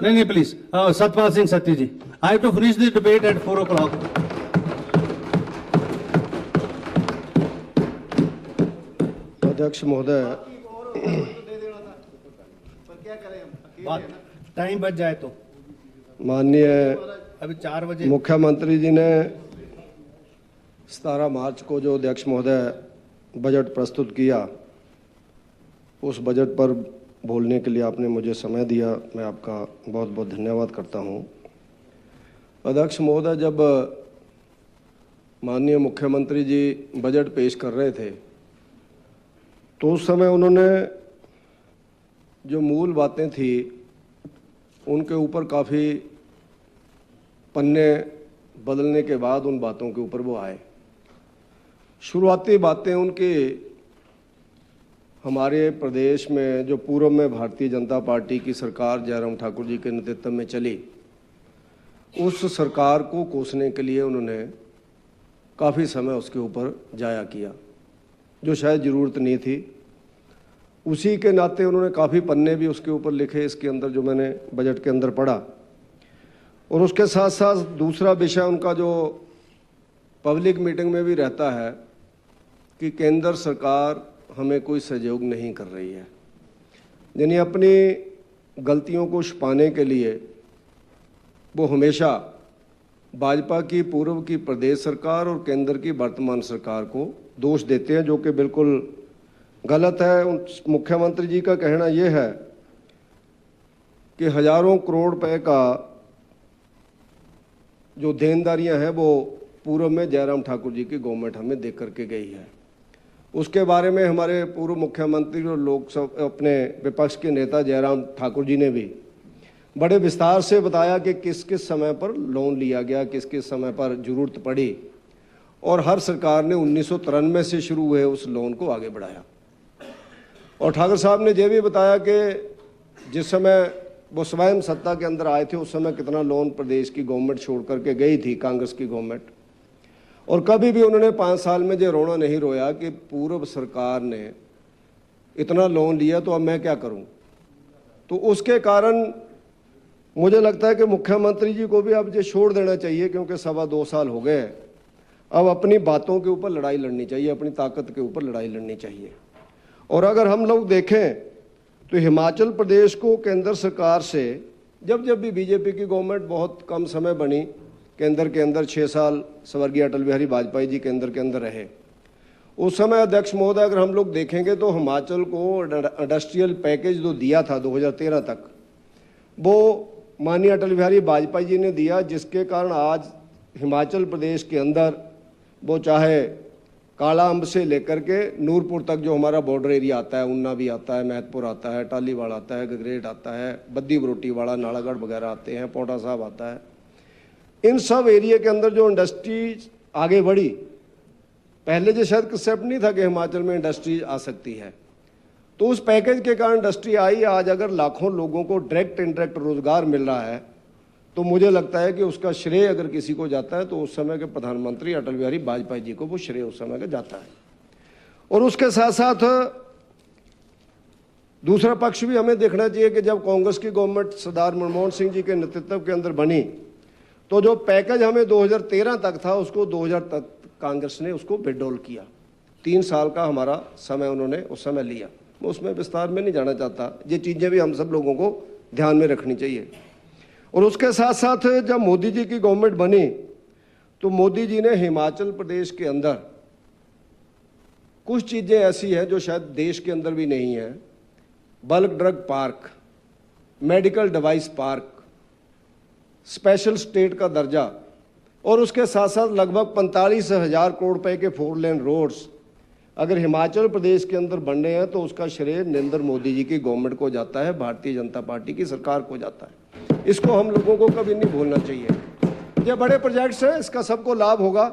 नहीं please Satpal Singh Satti ji, I have to finish the debate at 4 o'clock. अध्यक्ष महोदय, टाइम बच जाए तो माननीय अभी 4 बजे मुख्यमंत्री जी ने 17 मार्च को जो अध्यक्ष महोदय बजट प्रस्तुत किया, उस बजट पर बोलने के लिए आपने मुझे समय दिया, मैं आपका बहुत बहुत धन्यवाद करता हूं। अध्यक्ष महोदय, जब माननीय मुख्यमंत्री जी बजट पेश कर रहे थे तो उस समय उन्होंने जो मूल बातें थी उनके ऊपर काफ़ी पन्ने बदलने के बाद उन बातों के ऊपर वो आए। शुरुआती बातें उनकी हमारे प्रदेश में जो पूर्व में भारतीय जनता पार्टी की सरकार जयराम ठाकुर जी के नेतृत्व में चली, उस सरकार को कोसने के लिए उन्होंने काफ़ी समय उसके ऊपर जाया किया, जो शायद ज़रूरत नहीं थी। उसी के नाते उन्होंने काफ़ी पन्ने भी उसके ऊपर लिखे, इसके अंदर जो मैंने बजट के अंदर पढ़ा। और उसके साथ साथ दूसरा विषय उनका जो पब्लिक मीटिंग में भी रहता है कि केंद्र सरकार हमें कोई सहयोग नहीं कर रही है, यानी अपनी गलतियों को छुपाने के लिए वो हमेशा भाजपा की पूर्व की प्रदेश सरकार और केंद्र की वर्तमान सरकार को दोष देते हैं, जो कि बिल्कुल गलत है। मुख्यमंत्री जी का कहना यह है कि हजारों करोड़ रुपए का जो देनदारियां हैं वो पूर्व में जयराम ठाकुर जी की गवर्नमेंट हमें दे करके गई है। उसके बारे में हमारे पूर्व मुख्यमंत्री और लोकसभा अपने विपक्ष के नेता जयराम ठाकुर जी ने भी बड़े विस्तार से बताया कि किस किस समय पर लोन लिया गया, किस किस समय पर जरूरत पड़ी, और हर सरकार ने 1993 से शुरू हुए उस लोन को आगे बढ़ाया। और ठाकुर साहब ने यह भी बताया कि जिस समय वो स्वयं सत्ता के अंदर आए थे उस समय कितना लोन प्रदेश की गवर्नमेंट छोड़ करके गई थी, कांग्रेस की गवर्नमेंट। और कभी भी उन्होंने 5 साल में जो रोना नहीं रोया कि पूर्व सरकार ने इतना लोन लिया तो अब मैं क्या करूं। तो उसके कारण मुझे लगता है कि मुख्यमंत्री जी को भी अब ये छोड़ देना चाहिए, क्योंकि 2.25 साल हो गए। अब अपनी बातों के ऊपर लड़ाई लड़नी चाहिए, अपनी ताकत के ऊपर लड़ाई लड़नी चाहिए। और अगर हम लोग देखें तो हिमाचल प्रदेश को केंद्र सरकार से जब जब भी बीजेपी की गवर्नमेंट बहुत कम समय बनी, केंद्र के अंदर 6 साल स्वर्गीय अटल बिहारी वाजपेयी जी केंद्र के अंदर रहे, उस समय अध्यक्ष महोदय अगर हम लोग देखेंगे तो हिमाचल को इंडस्ट्रियल पैकेज जो दिया था 2013 तक, वो माननीय अटल बिहारी वाजपेयी जी ने दिया, जिसके कारण आज हिमाचल प्रदेश के अंदर वो चाहे काला अम्ब से लेकर के नूरपुर तक जो हमारा बॉर्डर एरिया आता है, उन्ना भी आता है, महतपुर आता है, टालीवाड़ा आता है, गगरेट आता है, बद्दी बरोटीवाड़ा, नालागढ़ वगैरह आते हैं, पोटा साहब आता है। इन सब एरिया के अंदर जो इंडस्ट्रीज आगे बढ़ी, पहले जो शायद कंसेप्ट नहीं था कि हिमाचल में इंडस्ट्रीज आ सकती है, तो उस पैकेज के कारण इंडस्ट्री आई। आज अगर लाखों लोगों को डायरेक्ट इनडायरेक्ट रोजगार मिल रहा है तो मुझे लगता है कि उसका श्रेय अगर किसी को जाता है तो उस समय के प्रधानमंत्री अटल बिहारी वाजपेयी जी को वो श्रेय उस समय का जाता है। और उसके साथ साथ दूसरा पक्ष भी हमें देखना चाहिए कि जब कांग्रेस की गवर्नमेंट सरदार मनमोहन सिंह जी के नेतृत्व के अंदर बनी तो जो पैकेज हमें 2013 तक था उसको 2000 तक कांग्रेस ने उसको विड्रॉल किया। 3 साल का हमारा समय उन्होंने उस समय लिया। मैं उसमें विस्तार में नहीं जाना चाहता, ये चीज़ें भी हम सब लोगों को ध्यान में रखनी चाहिए। और उसके साथ साथ जब मोदी जी की गवर्नमेंट बनी तो मोदी जी ने हिमाचल प्रदेश के अंदर कुछ चीज़ें ऐसी हैं जो शायद देश के अंदर भी नहीं है। Bulk drug park, medical device park, special state का दर्जा, और उसके साथ साथ लगभग 45,000 करोड़ रुपए के 4 लेन रोड्स अगर हिमाचल प्रदेश के अंदर बन रहे हैं तो उसका श्रेय नरेंद्र मोदी जी की गवर्नमेंट को जाता है, भारतीय जनता पार्टी की सरकार को जाता है। इसको हम लोगों को कभी नहीं भूलना चाहिए। ये बड़े प्रोजेक्ट्स हैं, इसका सबको लाभ होगा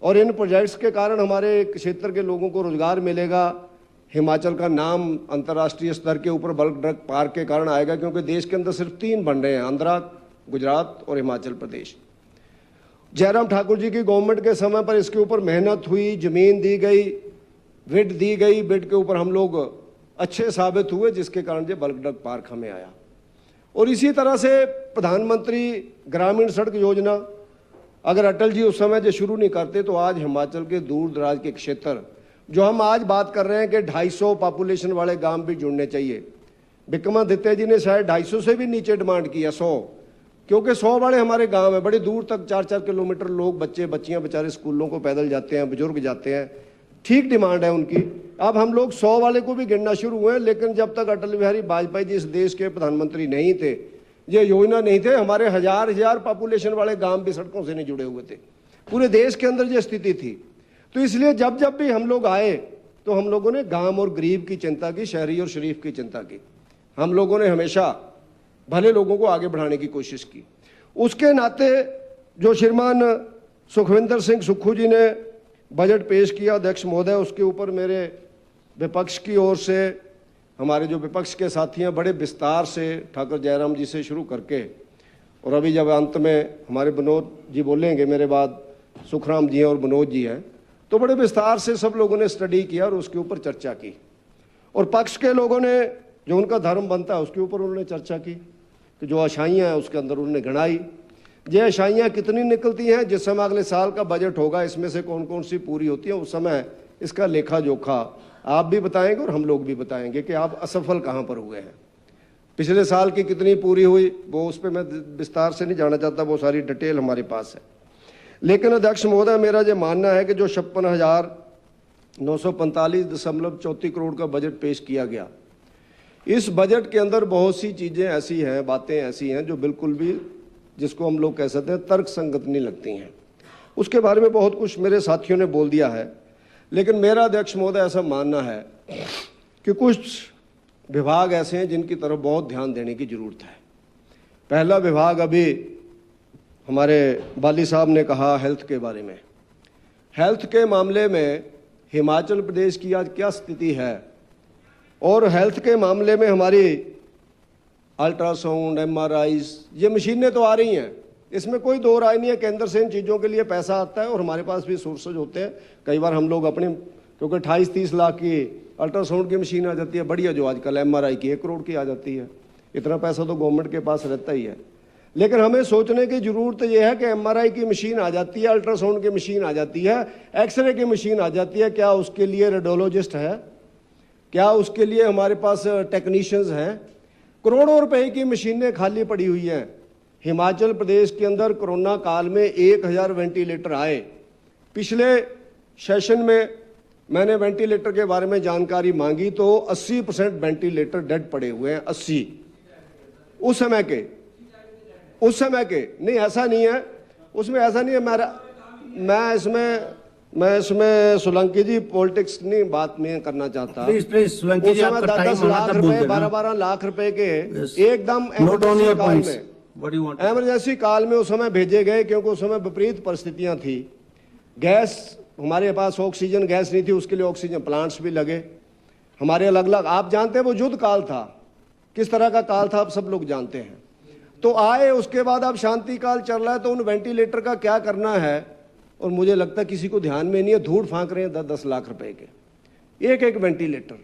और इन प्रोजेक्ट्स के कारण हमारे क्षेत्र के लोगों को रोजगार मिलेगा। हिमाचल का नाम अंतर्राष्ट्रीय स्तर के ऊपर बल्क ड्रग पार्क के कारण आएगा, क्योंकि देश के अंदर सिर्फ 3 बन रहे हैं, आंध्रा, गुजरात और हिमाचल प्रदेश। जयराम ठाकुर जी की गवर्नमेंट के समय पर इसके ऊपर मेहनत हुई, जमीन दी गई, बिड दी गई, बिड के ऊपर हम लोग अच्छे साबित हुए, जिसके कारण ये बल्क ड्रग पार्क हमें आया। और इसी तरह से प्रधानमंत्री ग्रामीण सड़क योजना, अगर अटल जी उस समय जो शुरू नहीं करते तो आज हिमाचल के दूर दराज के क्षेत्र, जो हम आज बात कर रहे हैं कि 250 पॉपुलेशन वाले गांव भी जुड़ने चाहिए, विक्रमादित्य जी ने शायद 250 से भी नीचे डिमांड किया, 100, क्योंकि 100 वाले हमारे गांव है, बड़ी दूर तक 4-4 किलोमीटर लोग, बच्चे बच्चियां बेचारे स्कूलों को पैदल जाते हैं, बुजुर्ग जाते हैं, ठीक डिमांड है उनकी। अब हम लोग 100 वाले को भी गिनना शुरू हुए, लेकिन जब तक अटल बिहारी वाजपेयी जी इस देश के प्रधानमंत्री नहीं थे, ये योजना नहीं थे, हमारे हजार पॉपुलेशन वाले गांव भी सड़कों से नहीं जुड़े हुए थे। पूरे देश के अंदर ये स्थिति थी। तो इसलिए जब जब भी हम लोग आए तो हम लोगों ने गांव और गरीब की चिंता की, शहरी और शरीफ की चिंता की। हम लोगों ने हमेशा भले लोगों को आगे बढ़ाने की कोशिश की। उसके नाते जो श्रीमान सुखविंदर सिंह सुक्खू जी ने बजट पेश किया अध्यक्ष महोदय, उसके ऊपर मेरे विपक्ष की ओर से, हमारे जो विपक्ष के साथी हैं, बड़े विस्तार से ठाकुर जयराम जी से शुरू करके, और अभी जब अंत में हमारे विनोद जी बोलेंगे, मेरे बाद सुखराम जी हैं और विनोद जी हैं, तो बड़े विस्तार से सब लोगों ने स्टडी किया और उसके ऊपर चर्चा की। और पक्ष के लोगों ने जो उनका धर्म बनता है उसके ऊपर उन्होंने चर्चा की कि जो आशाइयाँ हैं उसके अंदर उन्होंने गणाई, ये आशाइयाँ कितनी निकलती हैं, जिस समय अगले साल का बजट होगा इसमें से कौन कौन सी पूरी होती है, उस समय इसका लेखा जोखा आप भी बताएंगे और हम लोग भी बताएंगे कि आप असफल कहाँ पर हुए हैं। पिछले साल की कितनी पूरी हुई वो उस पर मैं विस्तार से नहीं जाना चाहता, वो सारी डिटेल हमारे पास है। लेकिन अध्यक्ष महोदय, मेरा ये मानना है कि जो 56,945.34 करोड़ का बजट पेश किया गया, इस बजट के अंदर बहुत सी चीज़ें ऐसी हैं, बातें ऐसी हैं जो बिल्कुल भी, जिसको हम लोग कह सकते हैं, तर्क संगत नहीं लगती हैं। उसके बारे में बहुत कुछ मेरे साथियों ने बोल दिया है, लेकिन मेरा अध्यक्ष महोदय ऐसा मानना है कि कुछ विभाग ऐसे हैं जिनकी तरफ बहुत ध्यान देने की जरूरत है। पहला विभाग अभी हमारे बाली साहब ने कहा हेल्थ के बारे में। हेल्थ के मामले में हिमाचल प्रदेश की आज क्या स्थिति है, और हेल्थ के मामले में हमारी अल्ट्रासाउंड, MRIs, ये मशीनें तो आ रही हैं, इसमें कोई दो राय नहीं है। केंद्र से इन चीज़ों के लिए पैसा आता है और हमारे पास भी सोर्सेज होते हैं। कई बार हम लोग अपने, क्योंकि 28-30 लाख की अल्ट्रासाउंड की मशीन आ जाती है, बढ़िया, जो आजकल MRI की 1 करोड़ की आ जाती है। इतना पैसा तो गवर्नमेंट के पास रहता ही है। लेकिन हमें सोचने की जरूरत यह है कि MRI की मशीन आ जाती है, अल्ट्रासाउंड की मशीन आ जाती है, एक्सरे की मशीन आ जाती है, क्या उसके लिए रेडियोलॉजिस्ट है, क्या उसके लिए हमारे पास टेक्नीशियंस हैं? करोड़ों रुपए की मशीनें खाली पड़ी हुई हैं। हिमाचल प्रदेश के अंदर कोरोना काल में 1000 वेंटिलेटर आए। पिछले सेशन में मैंने वेंटिलेटर के बारे में जानकारी मांगी तो 80% वेंटिलेटर डेड पड़े हुए हैं। 80 उस समय के नहीं, ऐसा नहीं है, उसमें ऐसा नहीं है। मैं इसमें सोलंकी जी पॉलिटिक्स नहीं बात में करना चाहता। प्लीज सोलंकी जी, आपका टाइम 10 लाख रुपए, 12 लाख रुपए के एकदम इमरजेंसी काल में उस समय भेजे गए, क्योंकि उस समय विपरीत परिस्थितियां थी। गैस, हमारे पास ऑक्सीजन गैस नहीं थी, उसके लिए ऑक्सीजन प्लांट्स भी लगे हमारे अलग अलग। आप जानते हैं वो युद्ध काल था, किस तरह का काल था, आप सब लोग जानते हैं। तो आए, उसके बाद अब शांति काल चल रहा है, तो उन वेंटिलेटर का क्या करना है, और मुझे लगता है किसी को ध्यान में नहीं है। धूड़ फांक रहे हैं 10-10 लाख रुपए के एक वेंटिलेटर।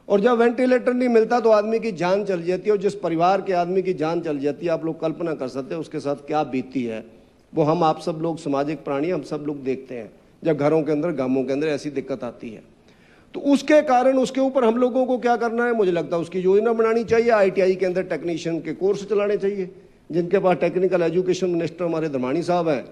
और जब वेंटिलेटर नहीं मिलता तो आदमी की जान चल जाती है, और जिस परिवार के आदमी की जान चल जाती है, आप लोग कल्पना कर सकते हैं उसके साथ क्या बीतती है। वो हम आप सब लोग सामाजिक प्राणी, हम सब लोग देखते हैं जब घरों के अंदर, गांवों के अंदर ऐसी दिक्कत आती है। तो उसके कारण उसके ऊपर हम लोगों को क्या करना है, मुझे लगता है उसकी योजना बनानी चाहिए। ITI के अंदर टेक्नीशियन के कोर्स चलाने चाहिए, जिनके पास टेक्निकल एजुकेशन मिनिस्टर हमारे धर्माणी साहब हैं।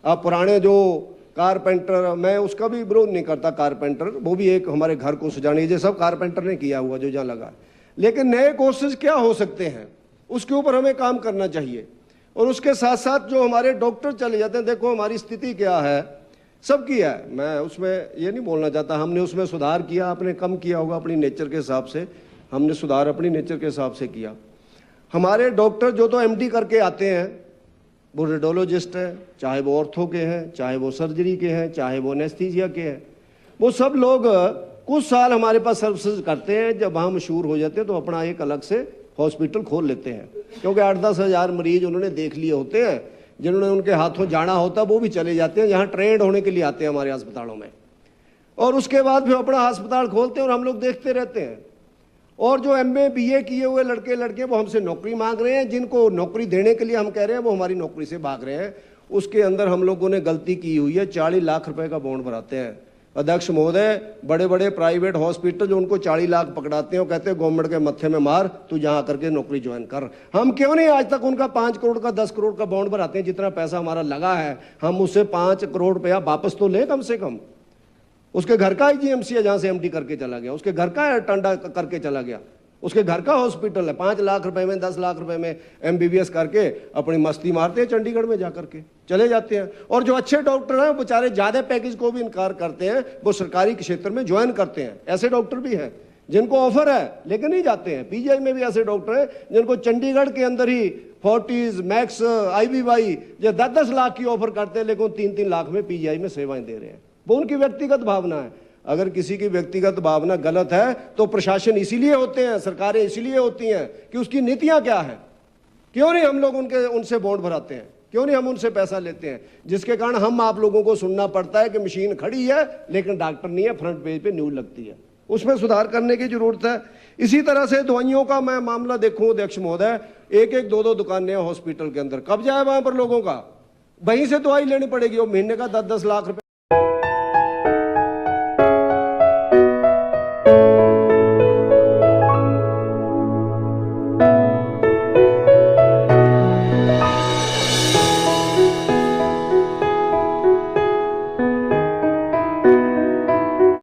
अब पुराने जो कारपेंटर, मैं उसका भी विरोध नहीं करता, कारपेंटर वो भी एक हमारे घर को सजाने, ये सब कारपेंटर ने किया हुआ जो जहाँ लगा। लेकिन नए कोर्सेज क्या हो सकते हैं, उसके ऊपर हमें काम करना चाहिए। और उसके साथ साथ जो हमारे डॉक्टर चले जाते हैं, देखो हमारी स्थिति क्या है, सबकी है, मैं उसमें ये नहीं बोलना चाहता। हमने उसमें सुधार किया, आपने कम किया होगा अपनी नेचर के हिसाब से, हमने सुधार अपनी नेचर के हिसाब से किया। हमारे डॉक्टर जो तो MD करके आते हैं, वो रेडियोलॉजिस्ट है, चाहे वो ऑर्थो के हैं, चाहे वो सर्जरी के हैं, चाहे वो एनेस्थीसिया के हैं, वो सब लोग कुछ साल हमारे पास सर्विसेज करते हैं। जब वहाँ मशहूर हो जाते हैं तो अपना एक अलग से हॉस्पिटल खोल लेते हैं, क्योंकि 8-10 हज़ार मरीज उन्होंने देख लिए होते हैं। जिन्होंने उनके हाथों जाना होता वो भी चले जाते हैं, यहाँ ट्रेंड होने के लिए आते हैं हमारे अस्पतालों में, और उसके बाद फिर अपना अस्पताल खोलते हैं और हम लोग देखते रहते हैं। और जो MA BA किए हुए लड़के लड़के वो हमसे नौकरी मांग रहे हैं, जिनको नौकरी देने के लिए हम कह रहे हैं वो हमारी नौकरी से भाग रहे हैं। उसके अंदर हम लोगों ने गलती की हुई है, 40 लाख रुपए का बॉन्ड भराते हैं। अध्यक्ष महोदय, बड़े बड़े प्राइवेट हॉस्पिटल जो उनको 40 लाख पकड़ाते हैं और कहते हैं गवर्नमेंट के मत्थे में मार, तू जहां करके नौकरी ज्वाइन कर। हम क्यों नहीं आज तक उनका 5 करोड़ का 10 करोड़ का बॉन्ड भराते हैं? जितना पैसा हमारा लगा है हम उससे 5 करोड़ रुपया वापस तो लें कम से कम। उसके घर का IGMC है जहां से MD करके चला गया, उसके घर का टंडा करके चला गया, उसके घर का हॉस्पिटल है। 5 लाख रुपए में 10 लाख रुपए में MBBS करके अपनी मस्ती मारते हैं, चंडीगढ़ में जाकर के चले जाते हैं। और जो अच्छे डॉक्टर हैं बेचारे ज्यादा पैकेज को भी इनकार करते हैं, वो सरकारी क्षेत्र में ज्वाइन करते हैं। ऐसे डॉक्टर भी हैं जिनको ऑफर है लेकिन नहीं जाते हैं। PGI में भी ऐसे डॉक्टर हैं जिनको चंडीगढ़ के अंदर ही फोर्टिस, मैक्स, IBY ये 10-10 लाख की ऑफर करते हैं, लेकिन 3-3 लाख में PGI में सेवाएं दे रहे हैं। वो उनकी व्यक्तिगत भावना है। अगर किसी की व्यक्तिगत भावना गलत है तो प्रशासन इसीलिए होते हैं, सरकारें इसीलिए होती हैं कि उसकी नीतियां क्या है। क्यों नहीं हम लोग उनसे बॉन्ड भराते हैं, क्यों नहीं हम उनसे पैसा लेते हैं? जिसके कारण हम आप लोगों को सुनना पड़ता है कि मशीन खड़ी है लेकिन डॉक्टर नहीं है, फ्रंट पेज पे न्यूज लगती है। उसमें सुधार करने की जरूरत है। इसी तरह से दवाइयों का मैं मामला देखूं अध्यक्ष महोदय, 1-1, 2-2 दुकानें हॉस्पिटल के अंदर, कब जाए वहां पर लोगों का? वहीं से दवाई लेनी पड़ेगी और महीने का 10-10 लाख रुपए